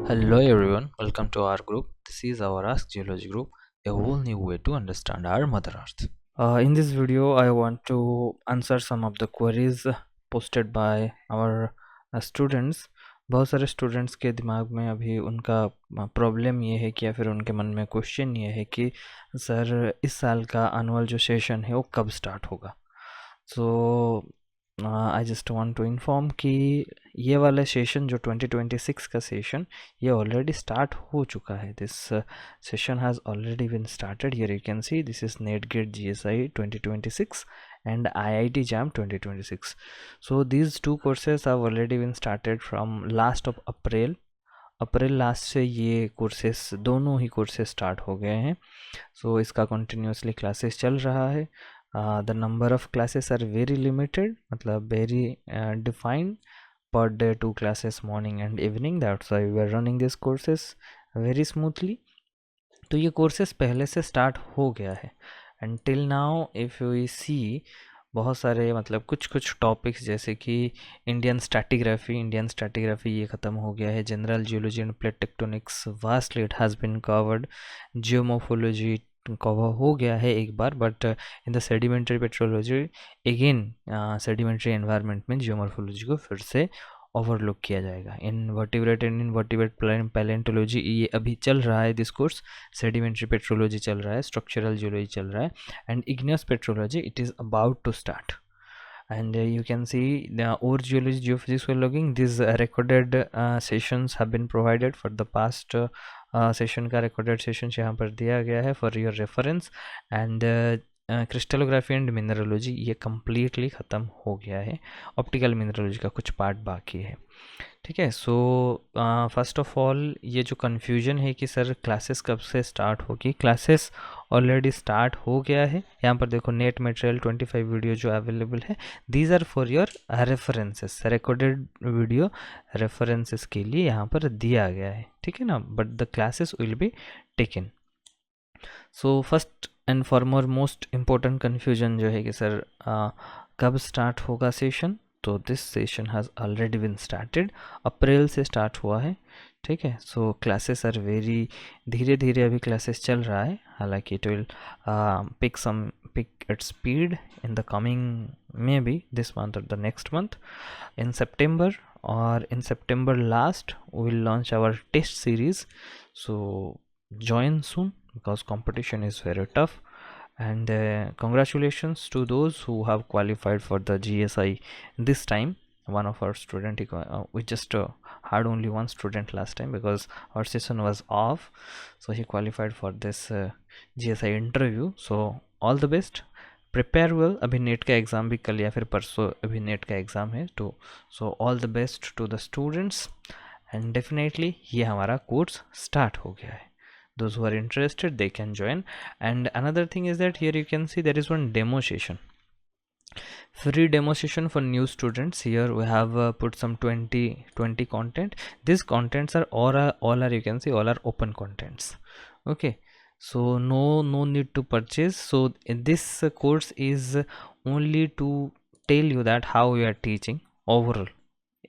Hello everyone, welcome to our group. This is our Ask Geology group, a whole new way to understand our Mother Earth. In this video, I want to answer some of the queries posted by our students. बहुत सारे students के दिमाग में अभी उनका problem ये है कि या फिर उनके मन में क्वेश्चन ये है कि सर इस साल का एनुअल जो सेशन है वो कब स्टार्ट होगा. So I just want to inform कि ये वाला सेशन जो 2026 का सेशन ये ऑलरेडी स्टार्ट हो चुका है. This session has already been started. Here you can see this is NET GATE GSI 2026 and IIT JAM 2026. So these two courses have already been started from last of April last से ये courses दोनों ही courses start हो गए हैं. सो इसका continuously classes चल रहा है. The number of classes are very limited, मतलब very defined. per day 2 classes morning and evening. That's why we are running these courses very smoothly. तो ये कोर्सेस पहले से स्टार्ट हो गया है. And till now if you see बहुत सारे मतलब कुछ टॉपिक्स जैसे कि इंडियन स्ट्रैटिग्राफी ये ख़त्म हो गया है. General geology and plate tectonics vastly it has been covered. Geomorphology cover हो गया है एक बार, but in the sedimentary petrology again sedimentary environment में जियोमोर्फोलॉजी को फिर से ओवरलुक किया जाएगा. In vertebrate and invertebrate palaeontology ये अभी चल रहा है दिस कोर्स. सेडिमेंट्री पेट्रोलॉजी चल रहा है, स्ट्रक्चरल जियोलॉजी चल रहा है, and igneous petrology it is about to start. And you can see the ore geology, geophysics well logging. These recorded sessions have been provided for the past session का recorded sessions यहाँ पर दिया गया है for your reference. And crystallography and mineralogy ये completely ख़त्म हो गया है. ऑप्टिकल मिनरलोजी का कुछ पार्ट बाकी है. ठीक है. सो फर्स्ट ऑफ ऑल ये जो कन्फ्यूजन है कि सर क्लासेस कब से स्टार्ट होगी, क्लासेस ऑलरेडी स्टार्ट हो गया है. यहाँ पर देखो नेट मटेरियल 25 वीडियो जो अवेलेबल है, these are for your references. Recorded video references के लिए यहाँ पर दिया गया है. ठीक है ना. But the classes will be taken. So first and foremost most important confusion जो है कि सर कब स्टार्ट होगा सेशन. तो this session has already been started. अप्रैल से स्टार्ट हुआ है. ठीक है. सो क्लासेस आर वेरी धीरे धीरे अभी क्लासेस चल रहा है. हालांकि it will pick its speed in the coming maybe this month or the next month in September, or in September last we will launch our test series. So join soon because competition is very tough. And congratulations to those who have qualified for the GSI this time. One of our student we just had only one student last time because our session was off, so he qualified for this GSI interview. So all the best, prepare well. अभी net का exam भी कल या फिर परसों अभी net का exam है. तो so all the best to the students. And definitely ये हमारा कोर्स स्टार्ट हो गया है. Those who are interested they can join. And another thing is that here you can see there is one demo session, free demo session for new students. Here we have put some 20 content. These contents are all are you can see all are open contents. Okay. So no need to purchase. So this course is only to tell you that how we are teaching overall.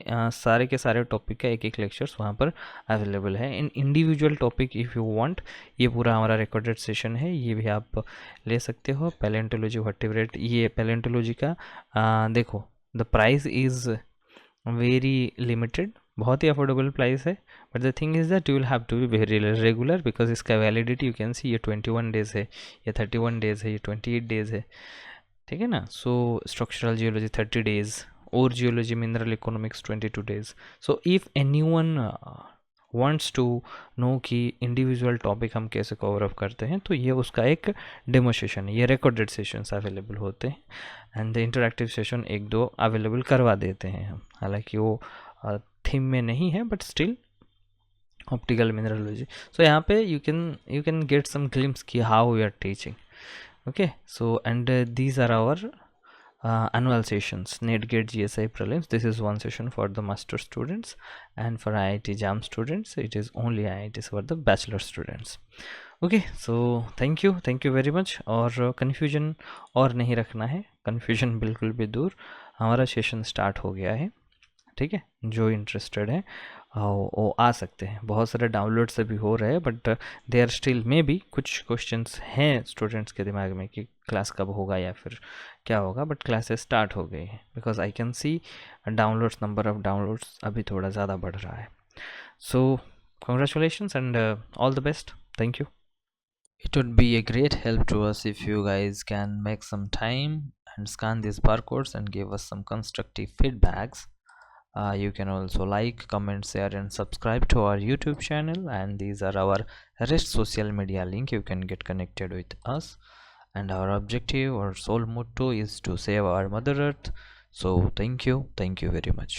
सारे के सारे topic का एक एक lectures वहाँ पर available है. In individual topic if you want, ये पूरा हमारा रिकॉर्डेड सेशन है, ये भी आप ले सकते हो. पैलेंटोलॉजी वर्टिब्रेट, ये पैलेंटोलॉजी का देखो the price is very limited, बहुत ही अफोर्डेबल प्राइस है. But the thing is that you will have to be very regular because इसका वैलिडिटी यू कैन सी ये 21 डेज़ है, ये 31 डेज़ है, ये 28 डेज़ है. ठीक है ना. सो स्ट्रक्चरल जियोलॉजी 30 डेज़, और geology mineral economics 22 days. So if anyone wants to know कि इंडिविजुअल टॉपिक हम कैसे कवर अप करते हैं, तो ये उसका एक डेमो सेशन है. ये रिकॉर्डेड सेशंस अवेलेबल होते हैं and the interactive session 1-2 available करवा देते हैं हम. हालांकि वो थीम में नहीं है but still optical mineralogy. So यहाँ पे you can get some glimpse कि how we are teaching. Okay. So and these are our annual sessions. NetGate GSI prelims, this is one session for the master students, and for IIT JAM students it is only IITs for the bachelor students. Okay, so thank you very much. और confusion और नहीं रखना है, confusion बिल्कुल भी दूर. हमारा session start हो गया है. ठीक है. जो इंटरेस्टेड है वो आ सकते हैं, बहुत सारे डाउनलोड से भी हो रहे हैं, but they are still maybe कुछ क्वेश्चंस हैं स्टूडेंट्स के दिमाग में कि क्लास कब होगा या फिर क्या होगा, बट क्लासेस स्टार्ट हो गई हैं because I can see downloads, number of downloads अभी थोड़ा ज़्यादा बढ़ रहा है. सो congratulations and all the best. Thank you. It would be a great help to us if you guys can make some time and scan these barcodes and give us some constructive feedbacks. You can also like, comment, share and subscribe to our YouTube channel, and these are our rest social media link. You can get connected with us, and our objective or sole motto is to save our mother earth. So thank you very much.